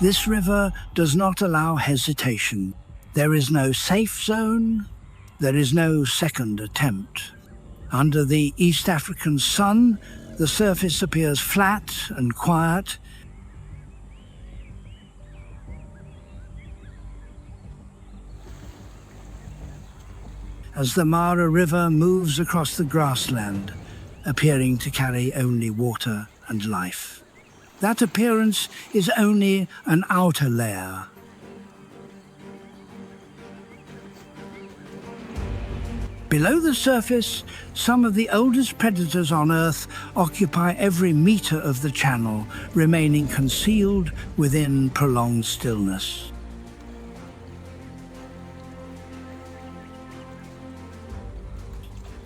This river does not allow hesitation. There is no safe zone. There is no second attempt. Under the East African sun, the surface appears flat and quiet. As the Mara River moves across the grassland, appearing to carry only water and life. That appearance is only an outer layer. Below the surface, some of the oldest predators on Earth occupy every meter of the channel, remaining concealed within prolonged stillness.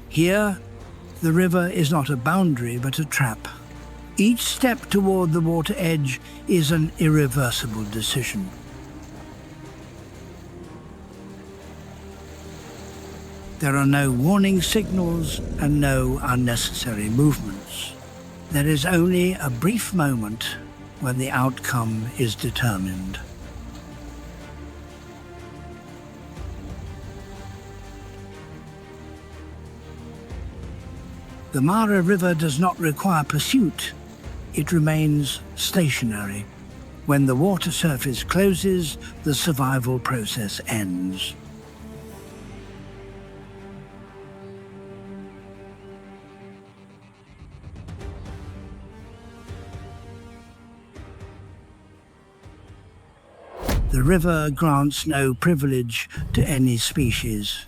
Here, the river is not a boundary but a trap. Each step toward the water edge is an irreversible decision. There are no warning signals and no unnecessary movements. There is only a brief moment when the outcome is determined. The Mara River does not require pursuit. It remains stationary. When the water surface closes, the survival process ends. The river grants no privilege to any species.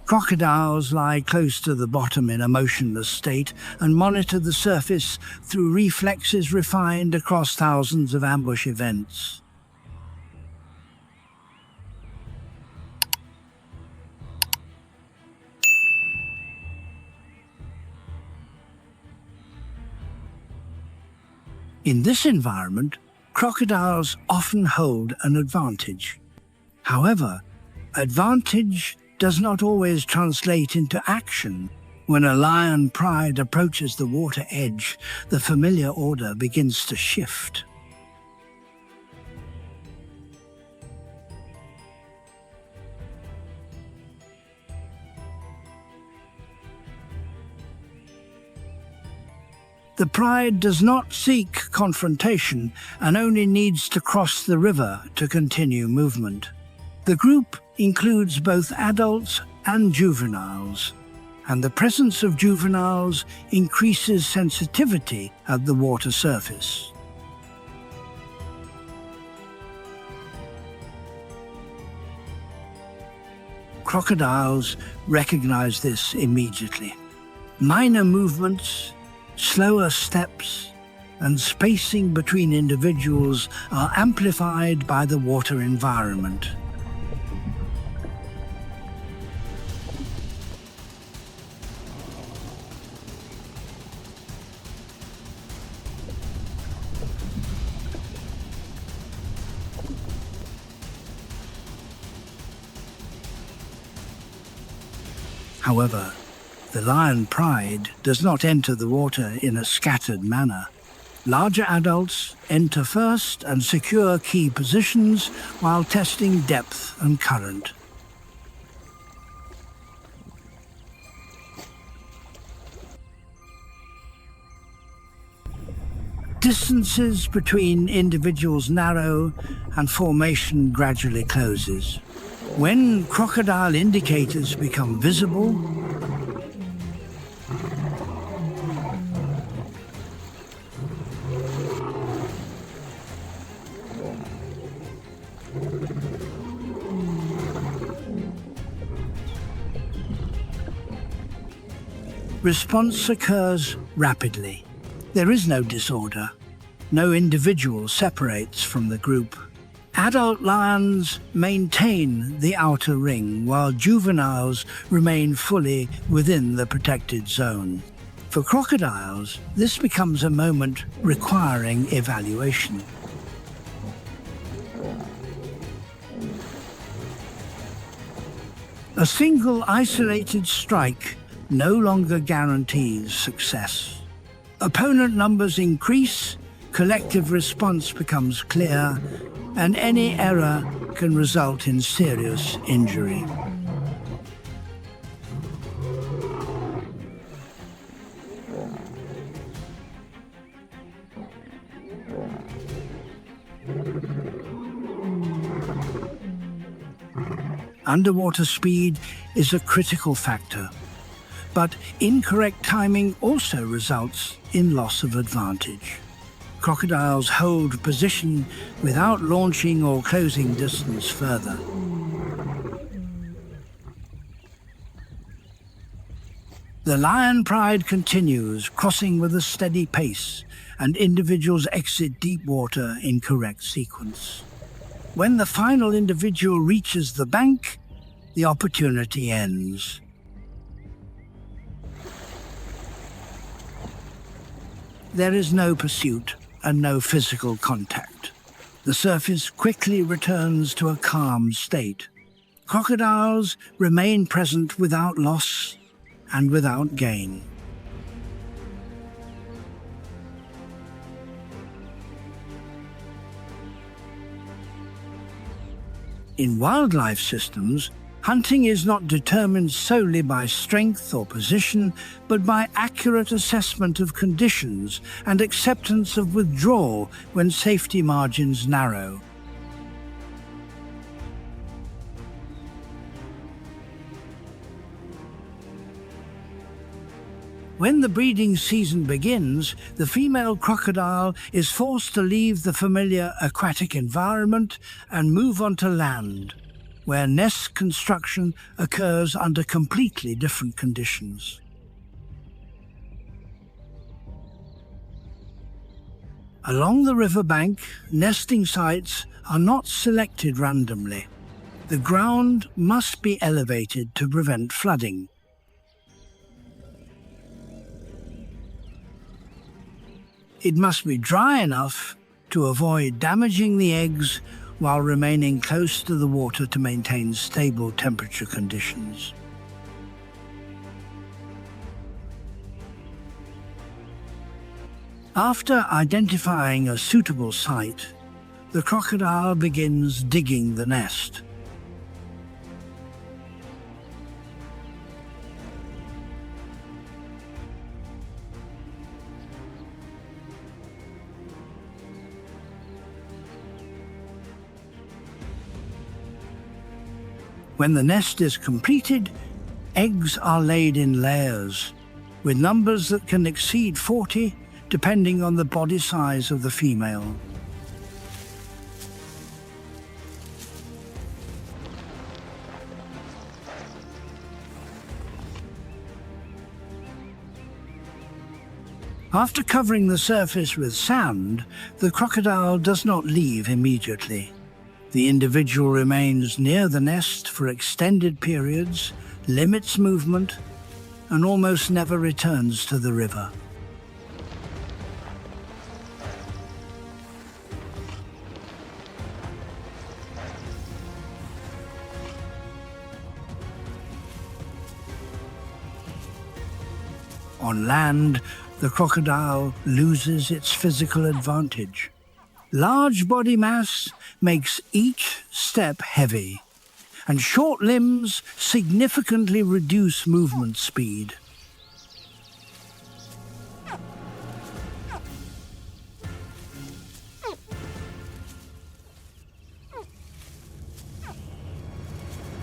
Crocodiles lie close to the bottom in a motionless state and monitor the surface through reflexes refined across thousands of ambush events. In this environment, crocodiles often hold an advantage. However, advantage does not always translate into action. When a lion pride approaches the water edge, the familiar order begins to shift. The pride does not seek confrontation and only needs to cross the river to continue movement. The group includes both adults and juveniles, and the presence of juveniles increases sensitivity at the water surface. Crocodiles recognize this immediately. Minor movements, slower steps, and spacing between individuals are amplified by the water environment. However, the lion pride does not enter the water in a scattered manner. Larger adults enter first and secure key positions while testing depth and current. Distances between individuals narrow and formation gradually closes. When crocodile indicators become visible, response occurs rapidly. There is no disorder. No individual separates from the group. Adult lions maintain the outer ring, while juveniles remain fully within the protected zone. For crocodiles, this becomes a moment requiring evaluation. A single isolated strike no longer guarantees success. Opponent numbers increase, collective response becomes clear, and any error can result in serious injury. Underwater speed is a critical factor, but incorrect timing also results in loss of advantage. Crocodiles hold position without launching or closing distance further. The lion pride continues, crossing with a steady pace, and individuals exit deep water in correct sequence. When the final individual reaches the bank, the opportunity ends. There is no pursuit and no physical contact. The surface quickly returns to a calm state. Crocodiles remain present without loss and without gain. In wildlife systems, hunting is not determined solely by strength or position, but by accurate assessment of conditions and acceptance of withdrawal when safety margins narrow. When the breeding season begins, the female crocodile is forced to leave the familiar aquatic environment and move onto land, where nest construction occurs under completely different conditions. Along the riverbank, nesting sites are not selected randomly. The ground must be elevated to prevent flooding. It must be dry enough to avoid damaging the eggs while remaining close to the water to maintain stable temperature conditions. After identifying a suitable site, the crocodile begins digging the nest. When the nest is completed, eggs are laid in layers, with numbers that can exceed 40 depending on the body size of the female. After covering the surface with sand, the crocodile does not leave immediately. The individual remains near the nest for extended periods, limits movement, and almost never returns to the river. On land, the crocodile loses its physical advantage. Large body mass makes each step heavy, and short limbs significantly reduce movement speed.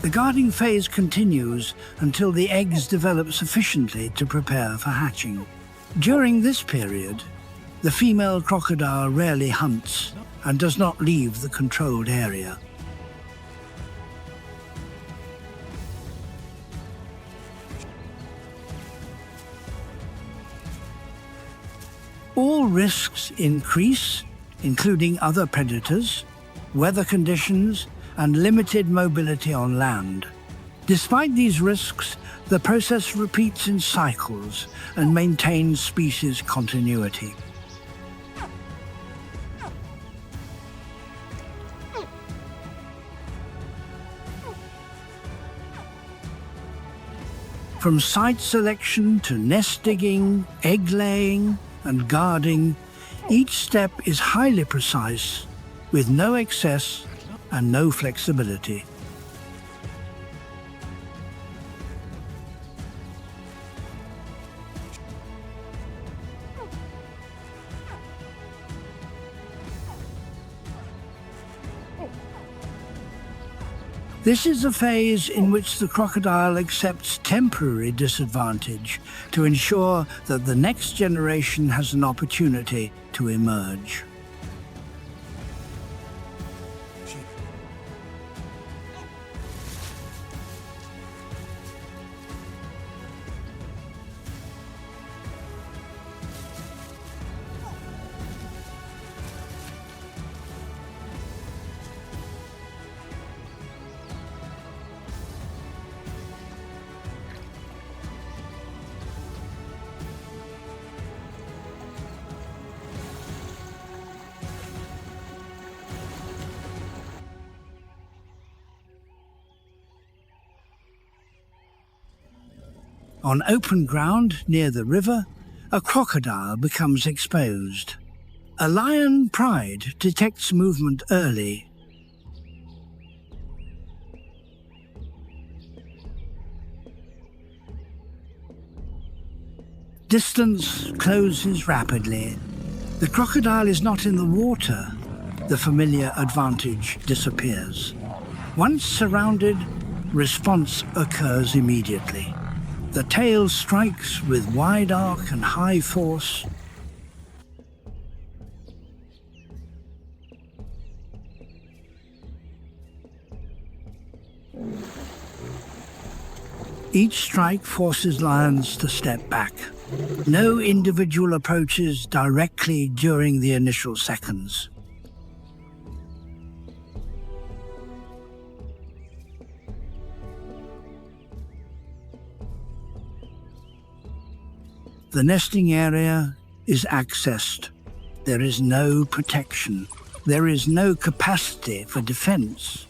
The guarding phase continues until the eggs develop sufficiently to prepare for hatching. During this period, the female crocodile rarely hunts and does not leave the controlled area. All risks increase, including other predators, weather conditions, and limited mobility on land. Despite these risks, the process repeats in cycles and maintains species continuity. From site selection to nest digging, egg laying, and guarding, each step is highly precise, with no excess and no flexibility. This is a phase in which the crocodile accepts temporary disadvantage to ensure that the next generation has an opportunity to emerge. On open ground near the river, a crocodile becomes exposed. A lion pride detects movement early. Distance closes rapidly. The crocodile is not in the water. The familiar advantage disappears. Once surrounded, response occurs immediately. The tail strikes with wide arc and high force. Each strike forces lions to step back. No individual approaches directly during the initial seconds. The nesting area is accessed. There is no protection. There is no capacity for defense.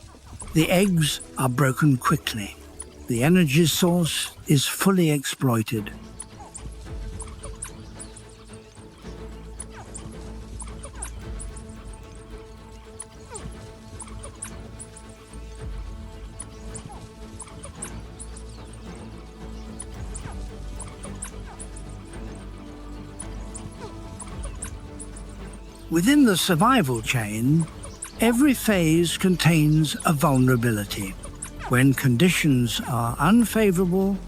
The eggs are broken quickly. The energy source is fully exploited. Within the survival chain, every phase contains a vulnerability. When conditions are unfavorable,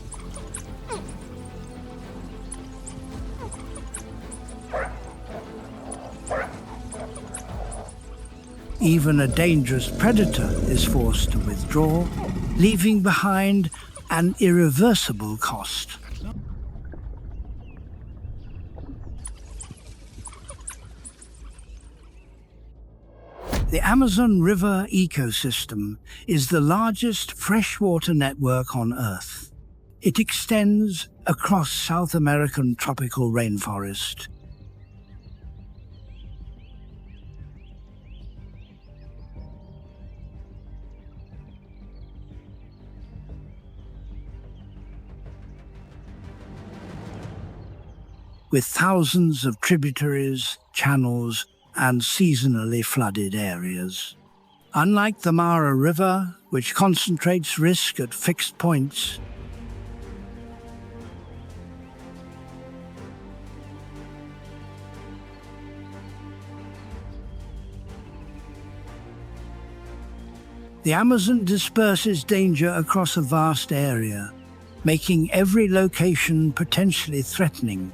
even a dangerous predator is forced to withdraw, leaving behind an irreversible cost. The Amazon River ecosystem is the largest freshwater network on Earth. It extends across South American tropical rainforest. With thousands of tributaries, channels, and seasonally flooded areas. Unlike the Mara River, which concentrates risk at fixed points, the Amazon disperses danger across a vast area, making every location potentially threatening.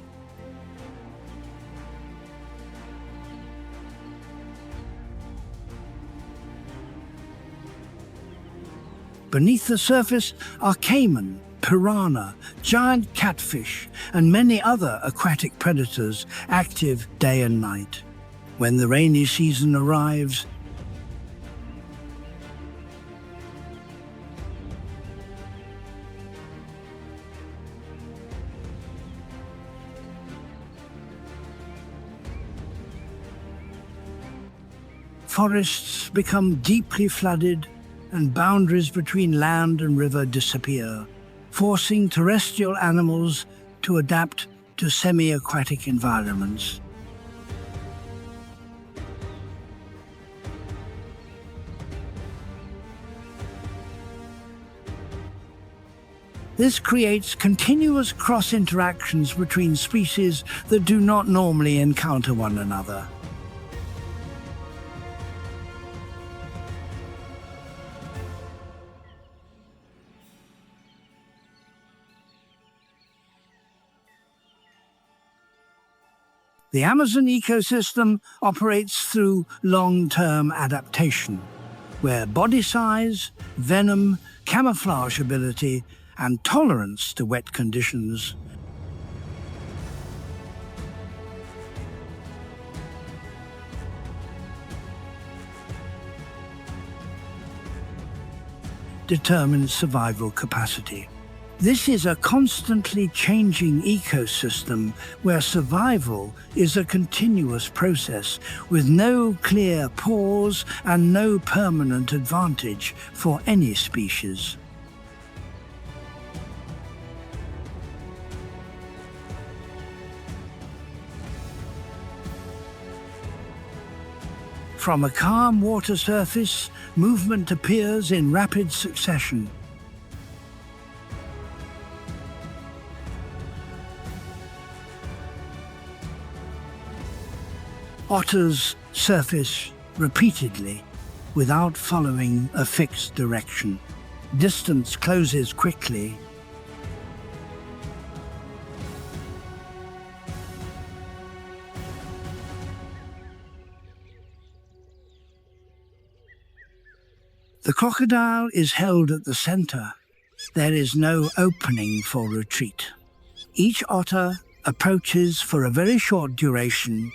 Beneath the surface are caiman, piranha, giant catfish, and many other aquatic predators active day and night. When the rainy season arrives, forests become deeply flooded and boundaries between land and river disappear, forcing terrestrial animals to adapt to semi-aquatic environments. This creates continuous cross-interactions between species that do not normally encounter one another. The Amazon ecosystem operates through long-term adaptation, where body size, venom, camouflage ability, and tolerance to wet conditions determine survival capacity. This is a constantly changing ecosystem where survival is a continuous process with no clear pause and no permanent advantage for any species. From a calm water surface, movement appears in rapid succession. Otters surface repeatedly without following a fixed direction. Distance closes quickly. The crocodile is held at the center. There is no opening for retreat. Each otter approaches for a very short duration.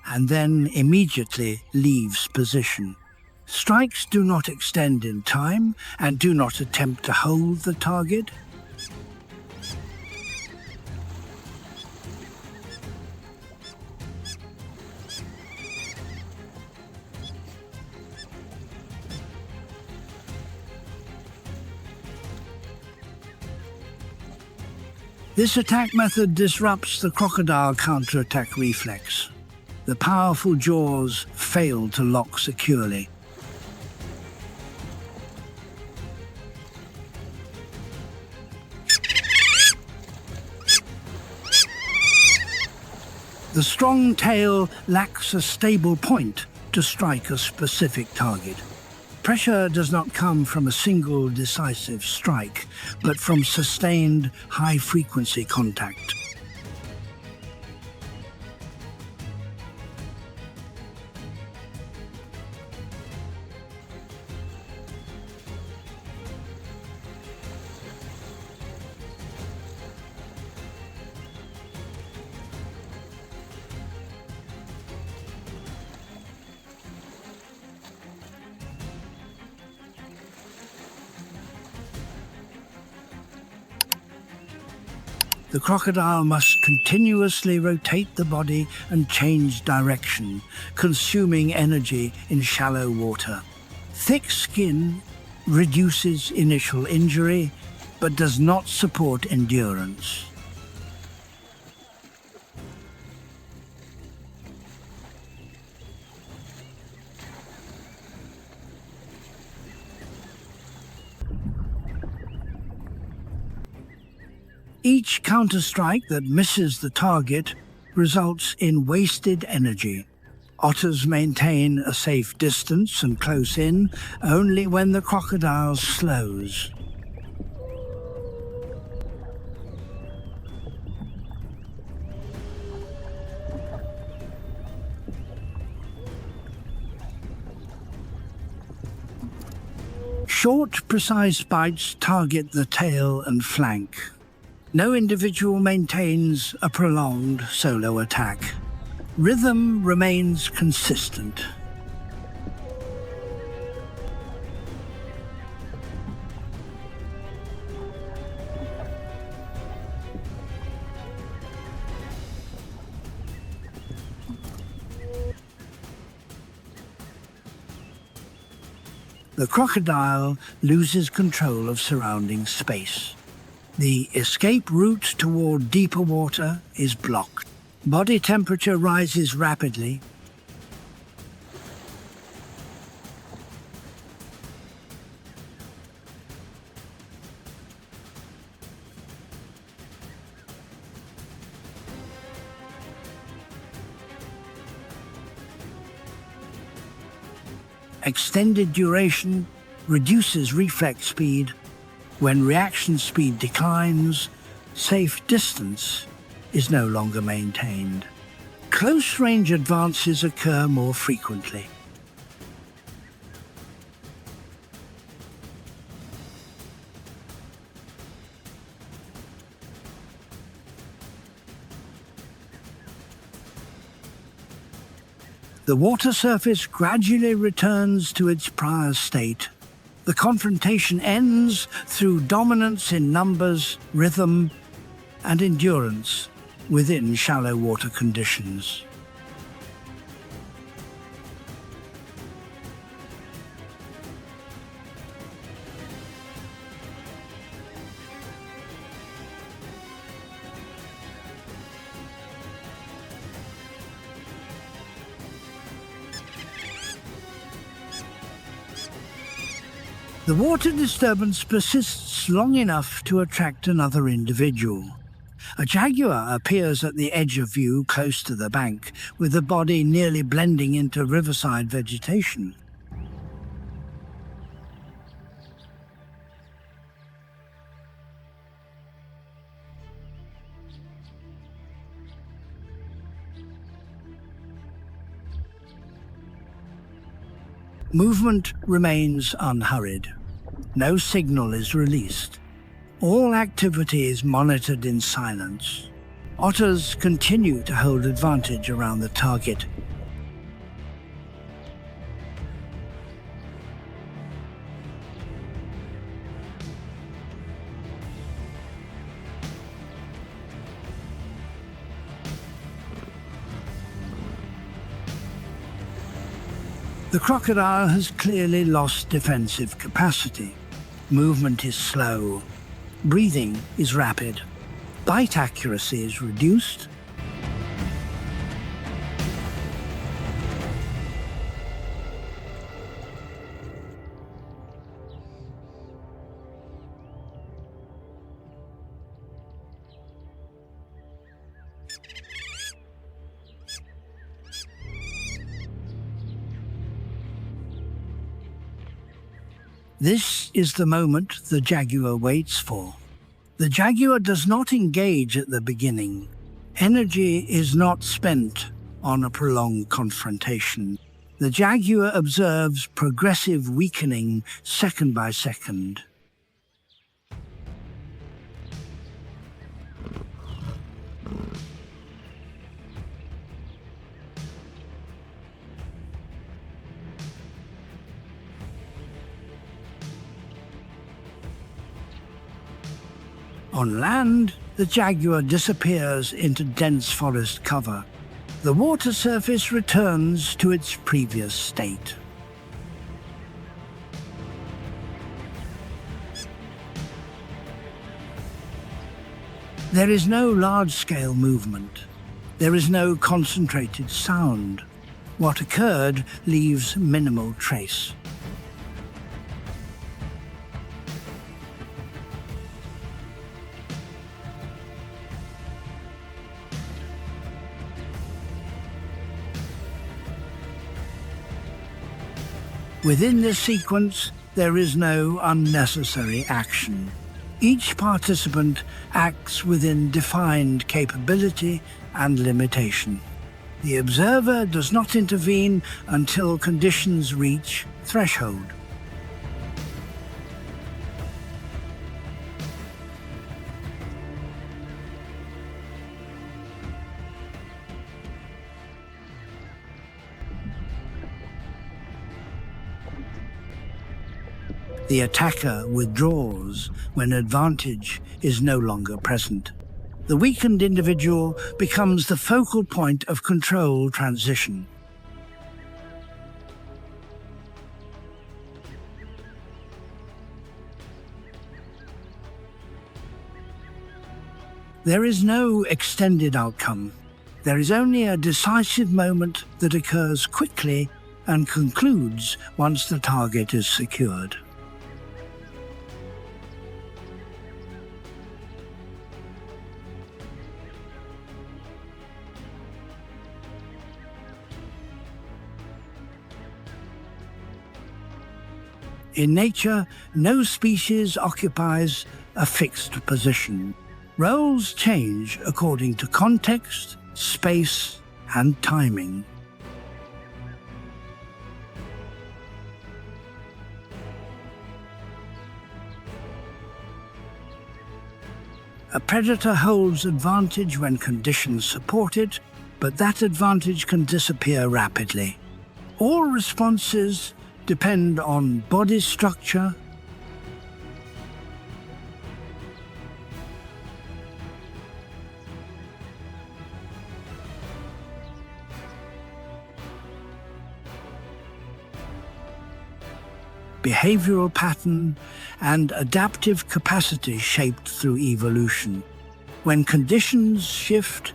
And then immediately leaves position. Strikes do not extend in time and do not attempt to hold the target. This attack method disrupts the crocodile counterattack reflex. The powerful jaws fail to lock securely. The strong tail lacks a stable point to strike a specific target. Pressure does not come from a single decisive strike, but from sustained high-frequency contact. The crocodile must continuously rotate the body and change direction, consuming energy in shallow water. Thick skin reduces initial injury, but does not support endurance. Each counterstrike that misses the target results in wasted energy. Otters maintain a safe distance and close in only when the crocodile slows. Short, precise bites target the tail and flank. No individual maintains a prolonged solo attack. Rhythm remains consistent. The crocodile loses control of surrounding space. The escape route toward deeper water is blocked. Body temperature rises rapidly. Extended duration reduces reflex speed. When reaction speed declines, safe distance is no longer maintained. Close-range advances occur more frequently. The water surface gradually returns to its prior state. The confrontation ends through dominance in numbers, rhythm, and endurance within shallow water conditions. The water disturbance persists long enough to attract another individual. A jaguar appears at the edge of view close to the bank, with the body nearly blending into riverside vegetation. Movement remains unhurried. No signal is released. All activity is monitored in silence. Otters continue to hold advantage around the target. The crocodile has clearly lost defensive capacity. Movement is slow. Breathing is rapid. Bite accuracy is reduced. This is the moment the jaguar waits for. The jaguar does not engage at the beginning. Energy is not spent on a prolonged confrontation. The jaguar observes progressive weakening second by second. On land, the jaguar disappears into dense forest cover. The water surface returns to its previous state. There is no large-scale movement. There is no concentrated sound. What occurred leaves minimal trace. Within this sequence, there is no unnecessary action. Each participant acts within defined capability and limitation. The observer does not intervene until conditions reach threshold. The attacker withdraws when advantage is no longer present. The weakened individual becomes the focal point of control transition. There is no extended outcome. There is only a decisive moment that occurs quickly and concludes once the target is secured. In nature, no species occupies a fixed position. Roles change according to context, space, and timing. A predator holds advantage when conditions support it, but that advantage can disappear rapidly. All responses depend on body structure, behavioral pattern, and adaptive capacity shaped through evolution. When conditions shift,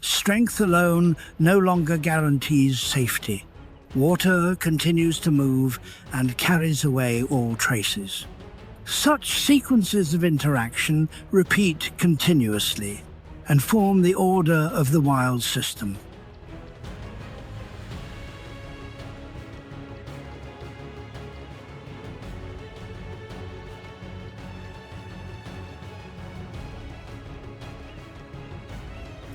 strength alone no longer guarantees safety. Water continues to move and carries away all traces. Such sequences of interaction repeat continuously and form the order of the wild system.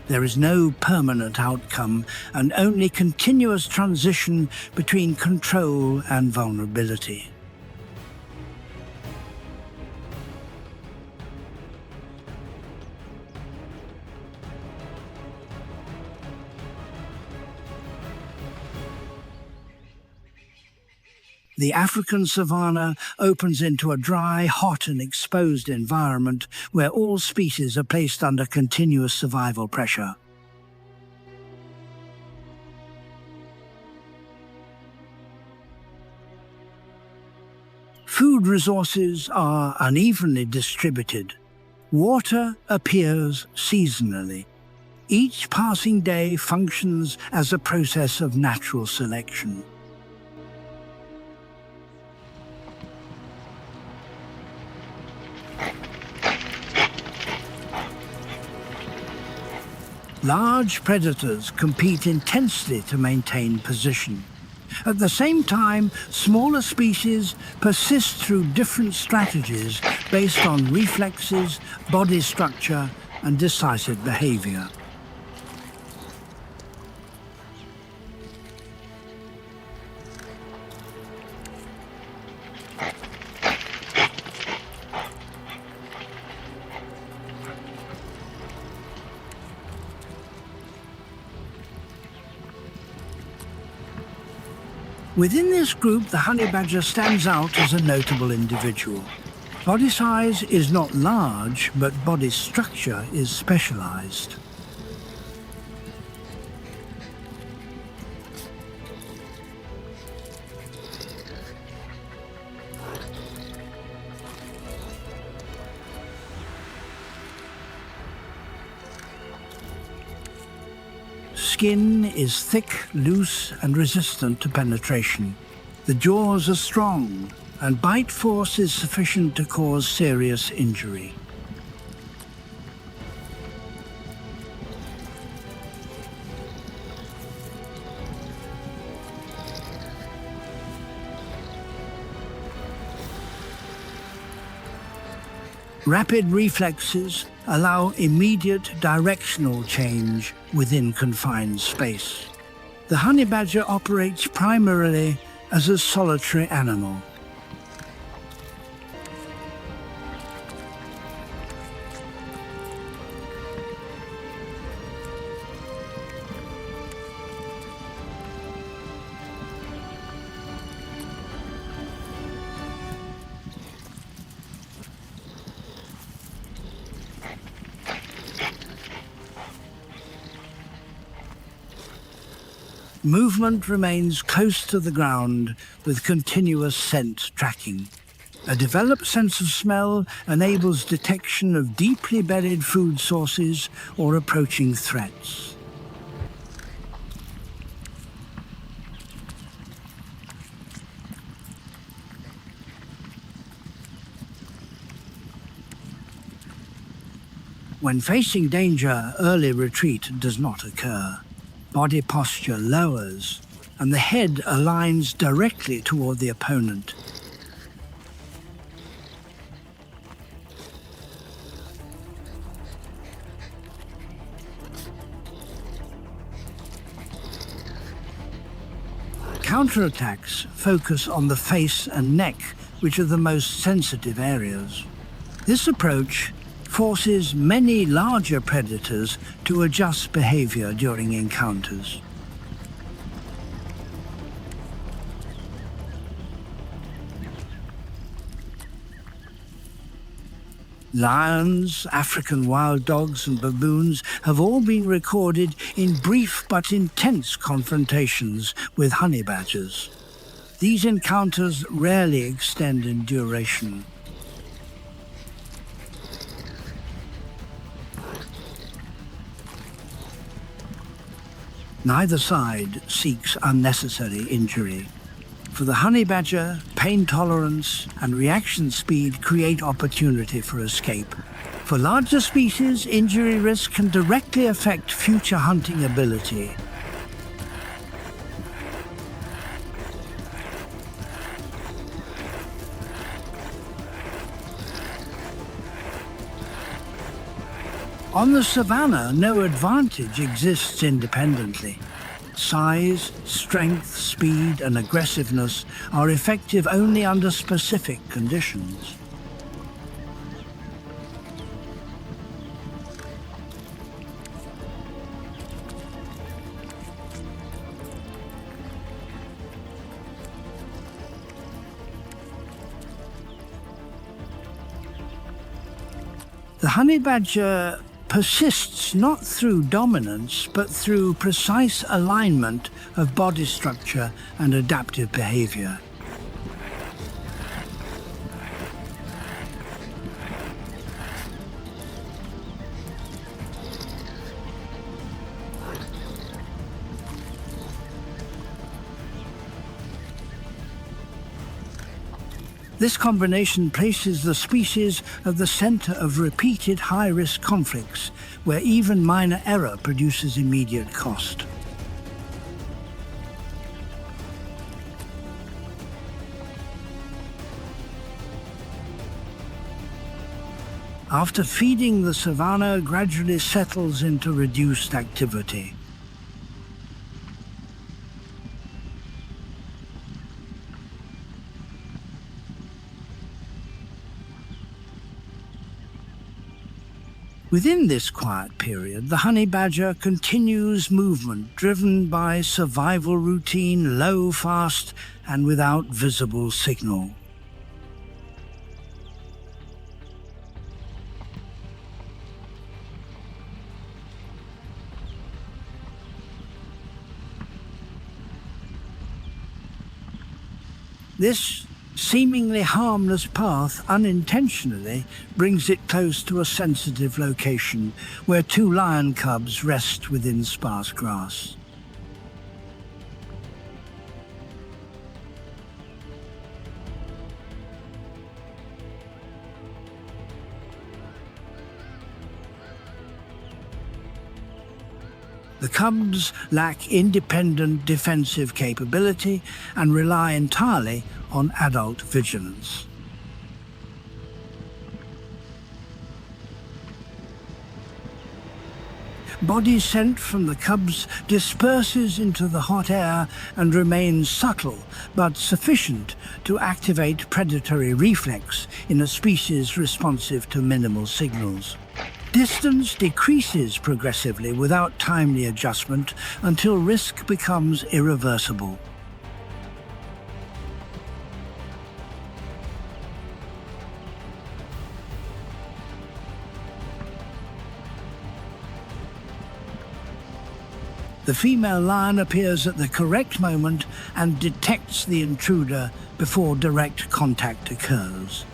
There is no permanent outcome and only continuous transition between control and vulnerability. The African savanna opens into a dry, hot and exposed environment where all species are placed under continuous survival pressure. Food resources are unevenly distributed. Water appears seasonally. Each passing day functions as a process of natural selection. Large predators compete intensely to maintain position. At the same time, smaller species persist through different strategies based on reflexes, body structure, and decisive behavior. Within this group, the honey badger stands out as a notable individual. Body size is not large, but body structure is specialized. Skin is thick, loose, and resistant to penetration. The jaws are strong, and bite force is sufficient to cause serious injury. Rapid reflexes allow immediate directional change within confined space. The honey badger operates primarily as a solitary animal. Movement remains close to the ground with continuous scent tracking. A developed sense of smell enables detection of deeply buried food sources or approaching threats. When facing danger, early retreat does not occur. Body posture lowers, and the head aligns directly toward the opponent. Counterattacks focus on the face and neck, which are the most sensitive areas. This approach forces many larger predators to adjust behavior during encounters. Lions, African wild dogs and baboons have all been recorded in brief but intense confrontations with honey badgers. These encounters rarely extend in duration. Neither side seeks unnecessary injury. For the honey badger, pain tolerance and reaction speed create opportunity for escape. For larger species, injury risk can directly affect future hunting ability. On the Savannah, no advantage exists independently. Size, strength, speed, and aggressiveness are effective only under specific conditions. The honey badger persists not through dominance, but through precise alignment of body structure and adaptive behavior. This combination places the species at the center of repeated high-risk conflicts, where even minor error produces immediate cost. After feeding, the savanna gradually settles into reduced activity. Within this quiet period, the honey badger continues movement driven by survival routine, low, fast, and without visible signal. This seemingly harmless path unintentionally brings it close to a sensitive location where two lion cubs rest within sparse grass. The cubs lack independent defensive capability and rely entirely on adult vigilance. Body scent from the cubs disperses into the hot air and remains subtle but sufficient to activate predatory reflex in a species responsive to minimal signals. Distance decreases progressively without timely adjustment until risk becomes irreversible. The female lion appears at the correct moment and detects the intruder before direct contact occurs.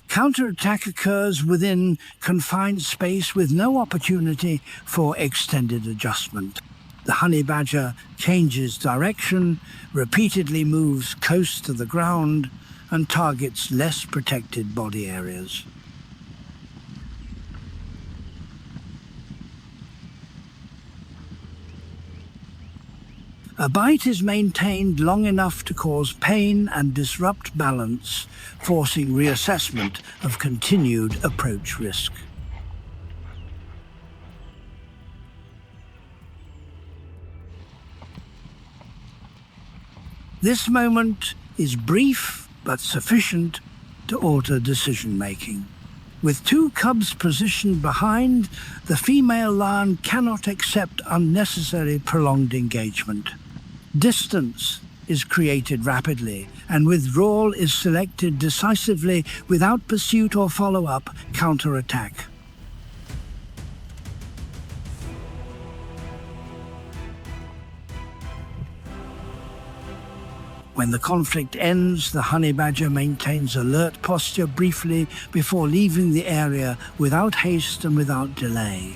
Counterattack occurs within confined space with no opportunity for extended adjustment. The honey badger changes direction, repeatedly moves close to the ground, and targets less protected body areas. A bite is maintained long enough to cause pain and disrupt balance, forcing reassessment of continued approach risk. This moment is brief but sufficient to alter decision-making. With two cubs positioned behind, the female lion cannot accept unnecessary prolonged engagement. Distance is created rapidly, and withdrawal is selected decisively without pursuit or follow-up counterattack. When the conflict ends, the honey badger maintains alert posture briefly before leaving the area without haste and without delay.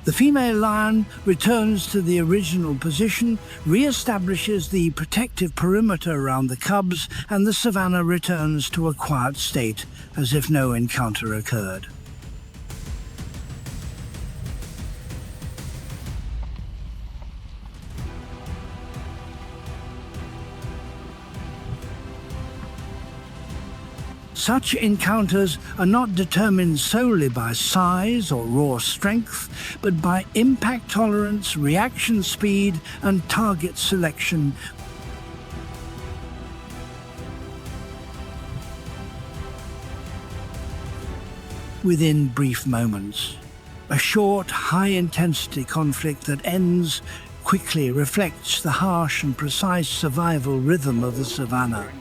The female lion returns to the original position, re-establishes the protective perimeter around the cubs, and the savanna returns to a quiet state, as if no encounter occurred. Such encounters are not determined solely by size or raw strength, but by impact tolerance, reaction speed, and target selection. Within brief moments, a short, high-intensity conflict that ends quickly reflects the harsh and precise survival rhythm of the savanna.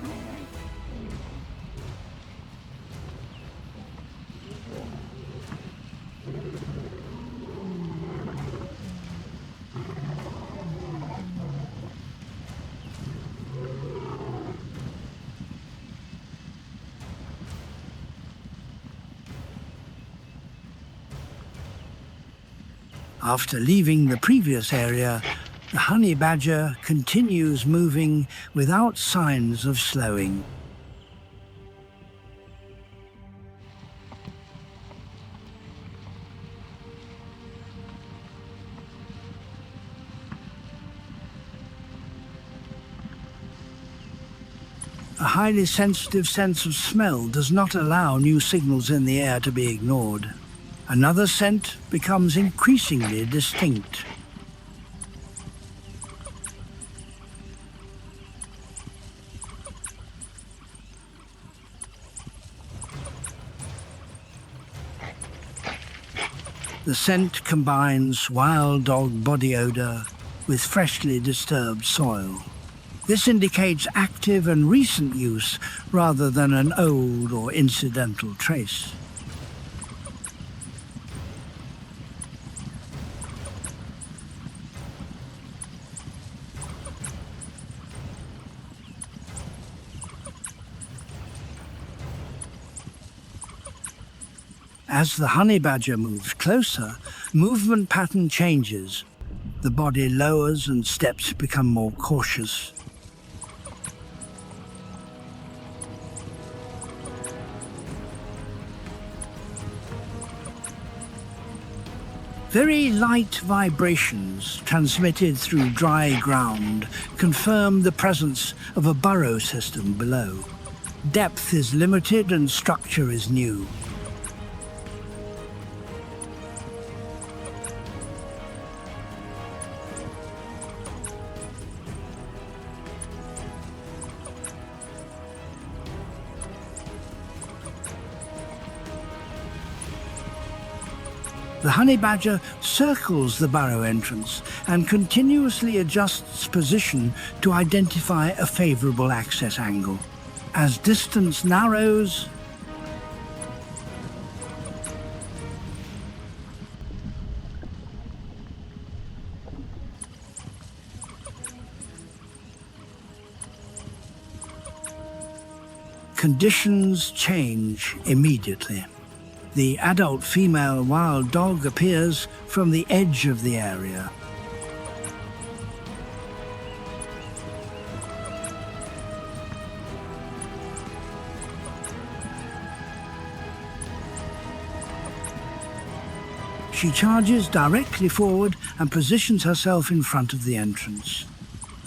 After leaving the previous area, the honey badger continues moving without signs of slowing. A highly sensitive sense of smell does not allow new signals in the air to be ignored. Another scent becomes increasingly distinct. The scent combines wild dog body odor with freshly disturbed soil. This indicates active and recent use rather than an old or incidental trace. As the honey badger moves closer, movement pattern changes. The body lowers and steps become more cautious. Very light vibrations transmitted through dry ground confirm the presence of a burrow system below. Depth is limited and structure is new. The honey badger circles the burrow entrance and continuously adjusts position to identify a favorable access angle. As distance narrows, conditions change immediately. The adult female wild dog appears from the edge of the area. She charges directly forward and positions herself in front of the entrance.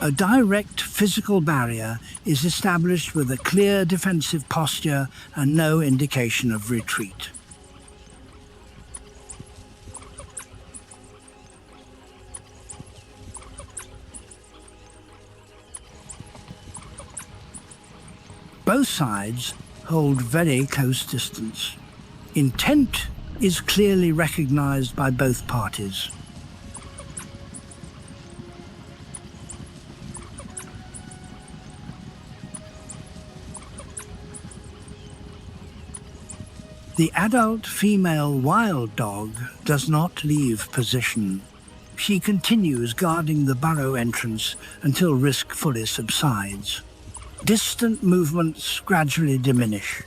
A direct physical barrier is established with a clear defensive posture and no indication of retreat. Both sides hold very close distance. Intent is clearly recognized by both parties. The adult female wild dog does not leave position. She continues guarding the burrow entrance until risk fully subsides. Distant movements gradually diminish.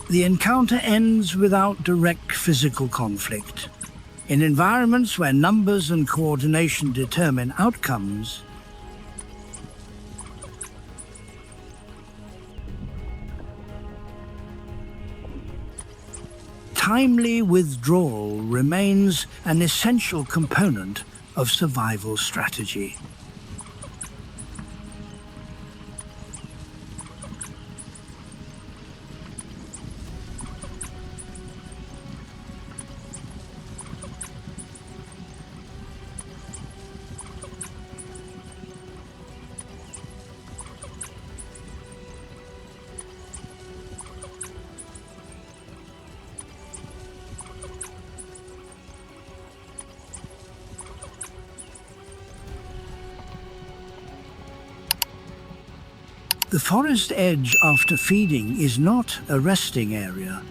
The encounter ends without direct physical conflict. In environments where numbers and coordination determine outcomes, timely withdrawal remains an essential component of survival strategy. The forest edge after feeding is not a resting area.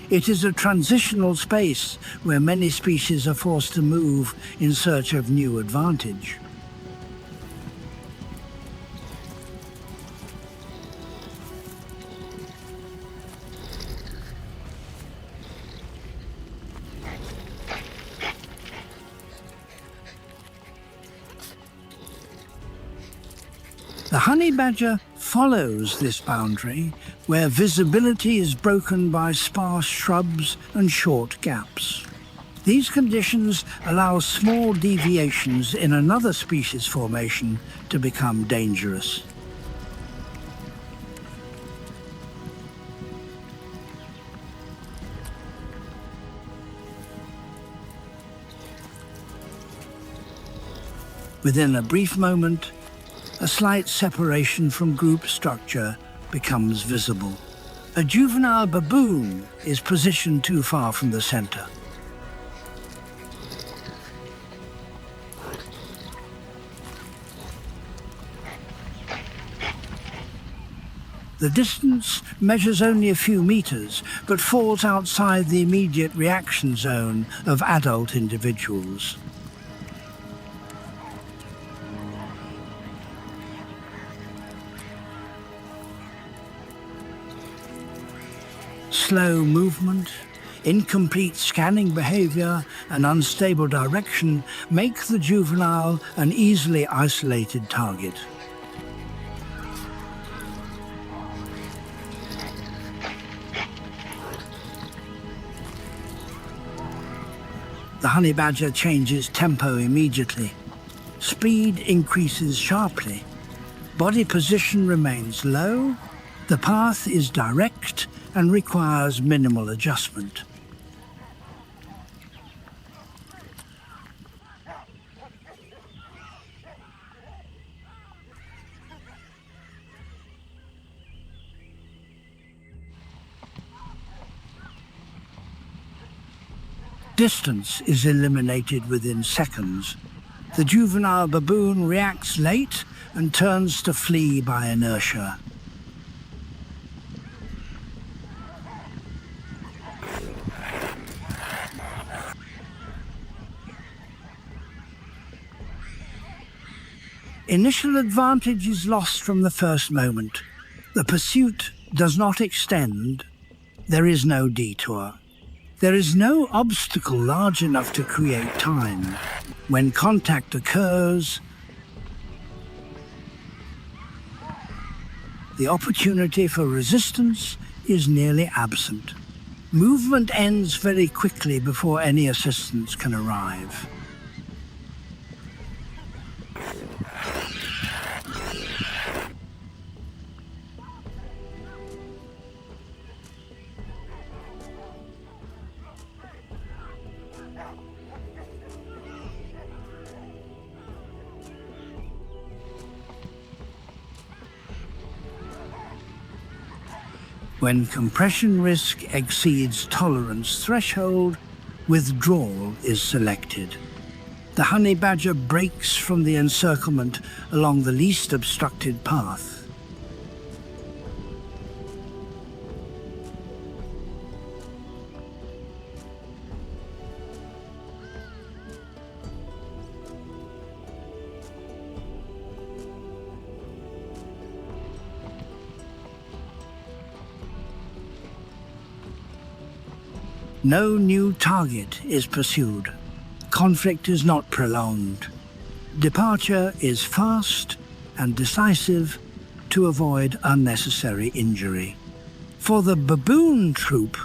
It is a transitional space where many species are forced to move in search of new advantage. The honey badger follows this boundary, where visibility is broken by sparse shrubs and short gaps. These conditions allow small deviations in another species formation to become dangerous. Within a brief moment, a slight separation from group structure becomes visible. A juvenile baboon is positioned too far from the center. The distance measures only a few meters, but falls outside the immediate reaction zone of adult individuals. Slow movement, incomplete scanning behavior, and unstable direction make the juvenile an easily isolated target. The honey badger changes tempo immediately. Speed increases sharply. Body position remains low. The path is direct and requires minimal adjustment. Distance is eliminated within seconds. The juvenile baboon reacts late and turns to flee by inertia. Initial advantage is lost from the first moment. The pursuit does not extend. There is no detour. There is no obstacle large enough to create time. When contact occurs, the opportunity for resistance is nearly absent. Movement ends very quickly before any assistance can arrive. When compression risk exceeds tolerance threshold, withdrawal is selected. The honey badger breaks from the encirclement along the least obstructed path. No new target is pursued. Conflict is not prolonged. Departure is fast and decisive to avoid unnecessary injury. For the baboon troop,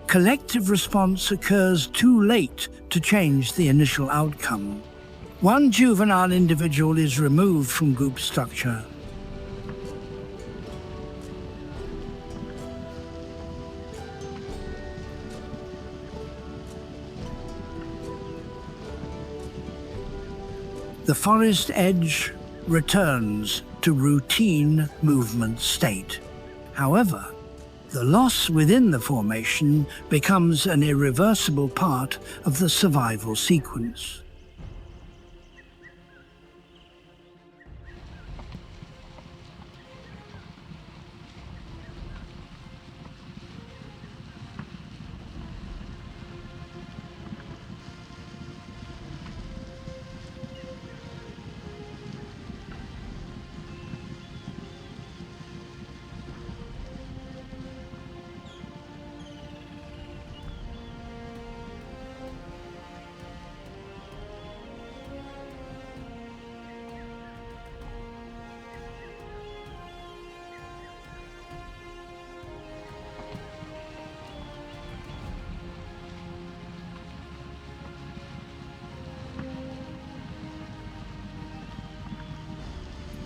collective response occurs too late to change the initial outcome. One juvenile individual is removed from group structure. The forest edge returns to routine movement state. However, the loss within the formation becomes an irreversible part of the survival sequence.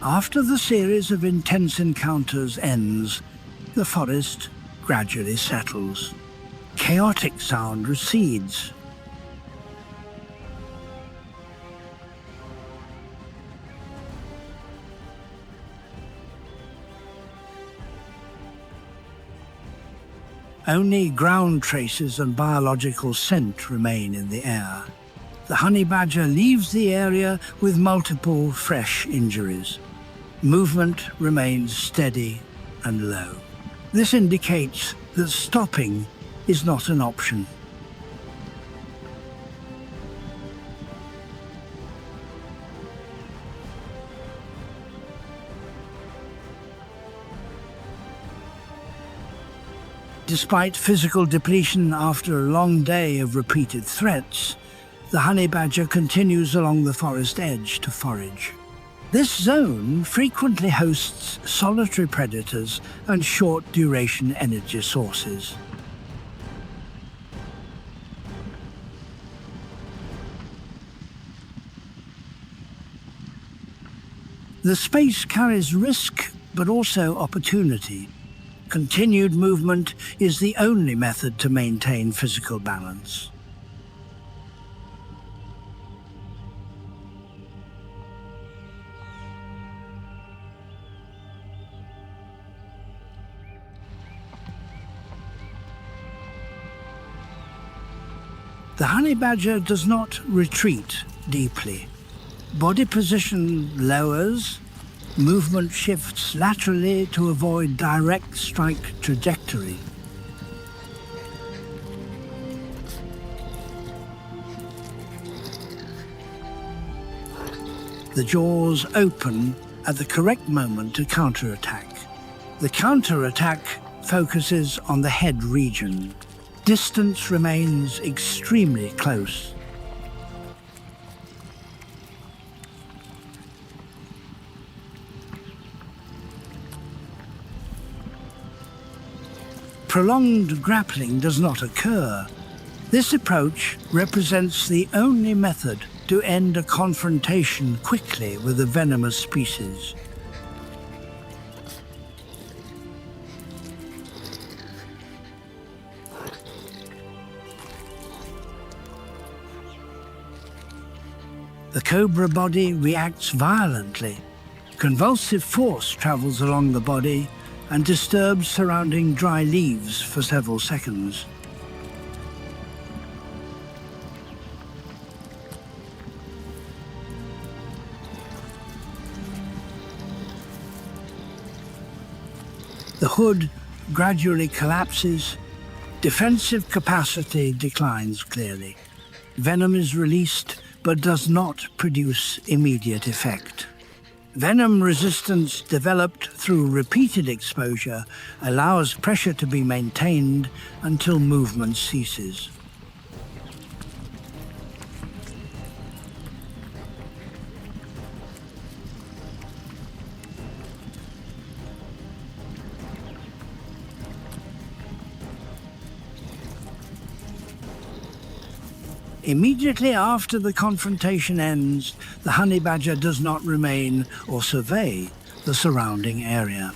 After the series of intense encounters ends, the forest gradually settles. Chaotic sound recedes. Only ground traces and biological scent remain in the air. The honey badger leaves the area with multiple fresh injuries. Movement remains steady and low. This indicates that stopping is not an option. Despite physical depletion after a long day of repeated threats, the honey badger continues along the forest edge to forage. This zone frequently hosts solitary predators and short-duration energy sources. The space carries risk, but also opportunity. Continued movement is the only method to maintain physical balance. The honey badger does not retreat deeply. Body position lowers, movement shifts laterally to avoid direct strike trajectory. The jaws open at the correct moment to counterattack. The counterattack focuses on the head region. Distance remains extremely close. Prolonged grappling does not occur. This approach represents the only method to end a confrontation quickly with a venomous species. The cobra body reacts violently. Convulsive force travels along the body and disturbs surrounding dry leaves for several seconds. The hood gradually collapses. Defensive capacity declines clearly. Venom is released, but does not produce immediate effect. Venom resistance developed through repeated exposure allows pressure to be maintained until movement ceases. Immediately after the confrontation ends, the honey badger does not remain or survey the surrounding area.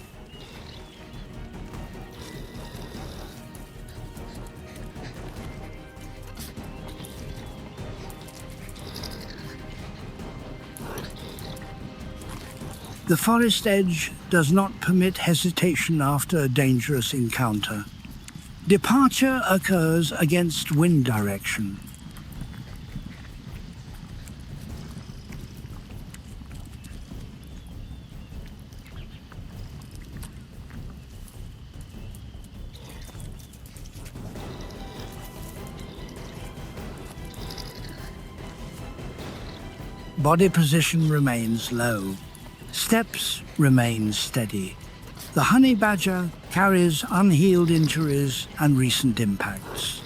The forest edge does not permit hesitation after a dangerous encounter. Departure occurs against wind direction. Body position remains low. Steps remain steady. The honey badger carries unhealed injuries and recent impacts.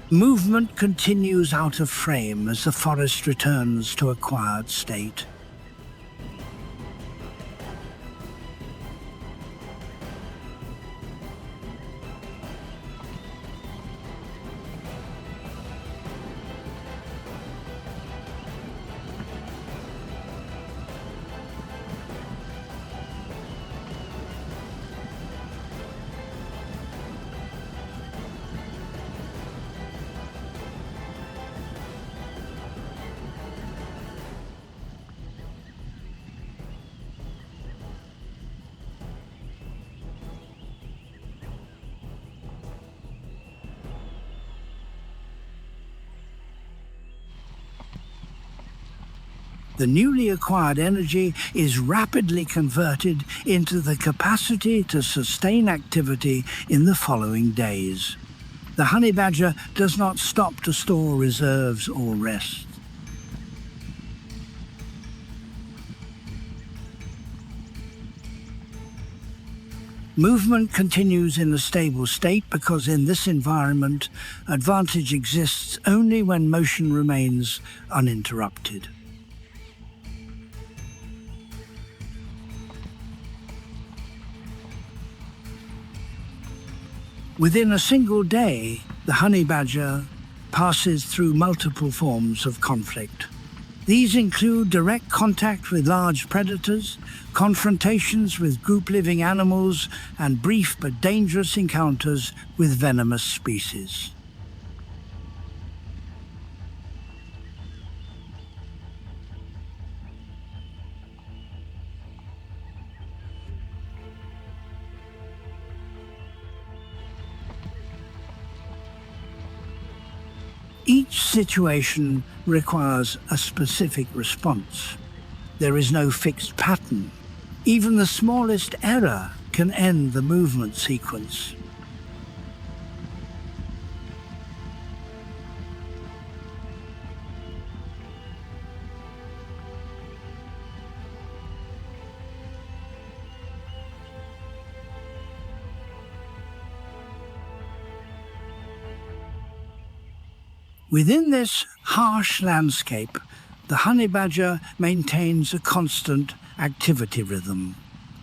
Movement continues out of frame as the forest returns to a quiet state. The newly acquired energy is rapidly converted into the capacity to sustain activity in the following days. The honey badger does not stop to store reserves or rest. Movement continues in a stable state because in this environment, advantage exists only when motion remains uninterrupted. Within a single day, the honey badger passes through multiple forms of conflict. These include direct contact with large predators, confrontations with group-living animals, and brief but dangerous encounters with venomous species. Each situation requires a specific response. There is no fixed pattern. Even the smallest error can end the movement sequence. Within this harsh landscape, the honey badger maintains a constant activity rhythm.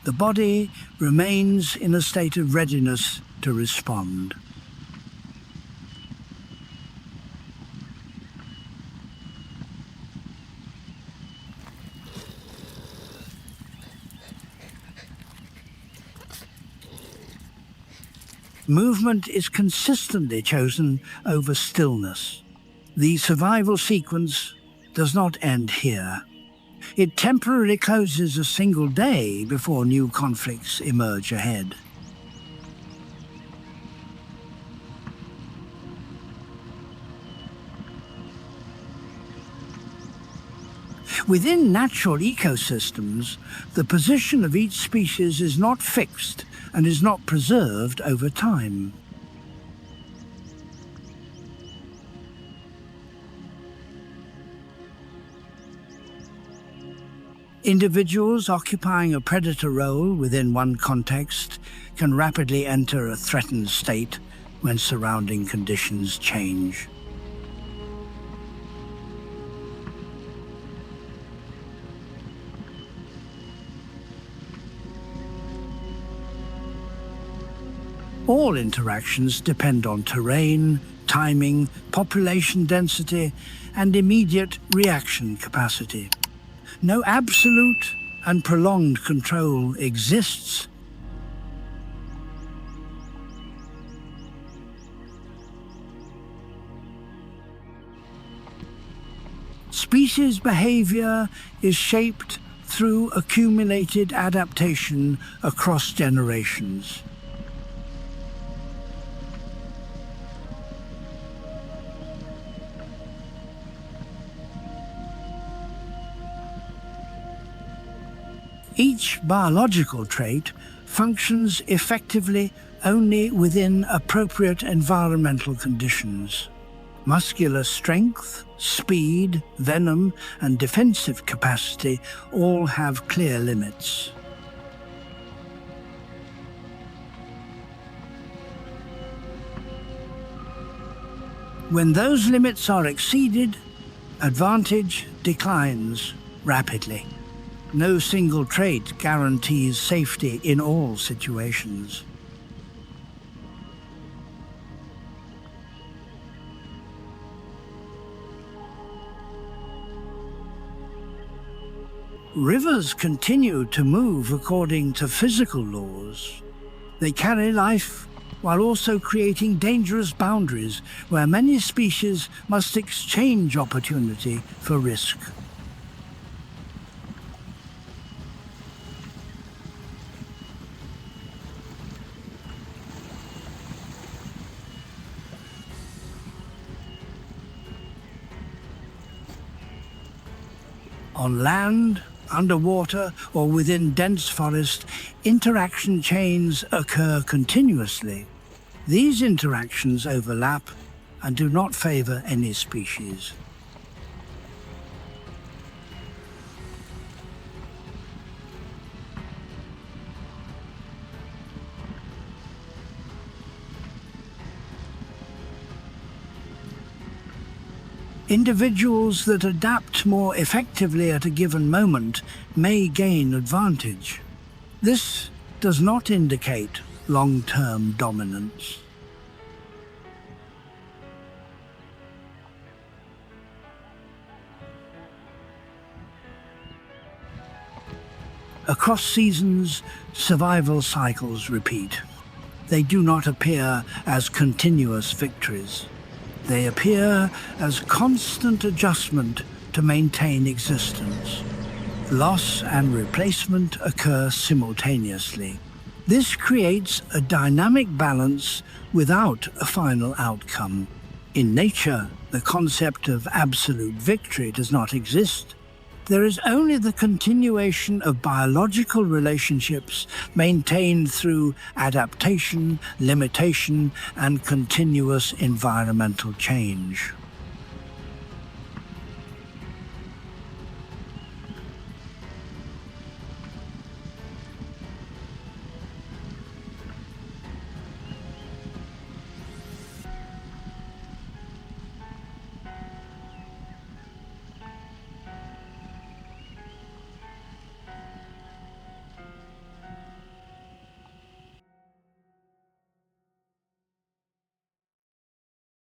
The body remains in a state of readiness to respond. Movement is consistently chosen over stillness. The survival sequence does not end here. It temporarily closes a single day before new conflicts emerge ahead. Within natural ecosystems, the position of each species is not fixed and is not preserved over time. Individuals occupying a predator role within one context can rapidly enter a threatened state when surrounding conditions change. All interactions depend on terrain, timing, population density, and immediate reaction capacity. No absolute and prolonged control exists. Species behavior is shaped through accumulated adaptation across generations. Each biological trait functions effectively only within appropriate environmental conditions. Muscular strength, speed, venom, and defensive capacity all have clear limits. When those limits are exceeded, advantage declines rapidly. No single trait guarantees safety in all situations. Rivers continue to move according to physical laws. They carry life while also creating dangerous boundaries where many species must exchange opportunity for risk. On land, underwater, or within dense forest, interaction chains occur continuously. These interactions overlap and do not favor any species. Individuals that adapt more effectively at a given moment may gain advantage. This does not indicate long-term dominance. Across seasons, survival cycles repeat. They do not appear as continuous victories. They appear as constant adjustment to maintain existence. Loss and replacement occur simultaneously. This creates a dynamic balance without a final outcome. In nature, The concept of absolute victory does not exist. There is only the continuation of biological relationships maintained through adaptation, limitation, and continuous environmental change.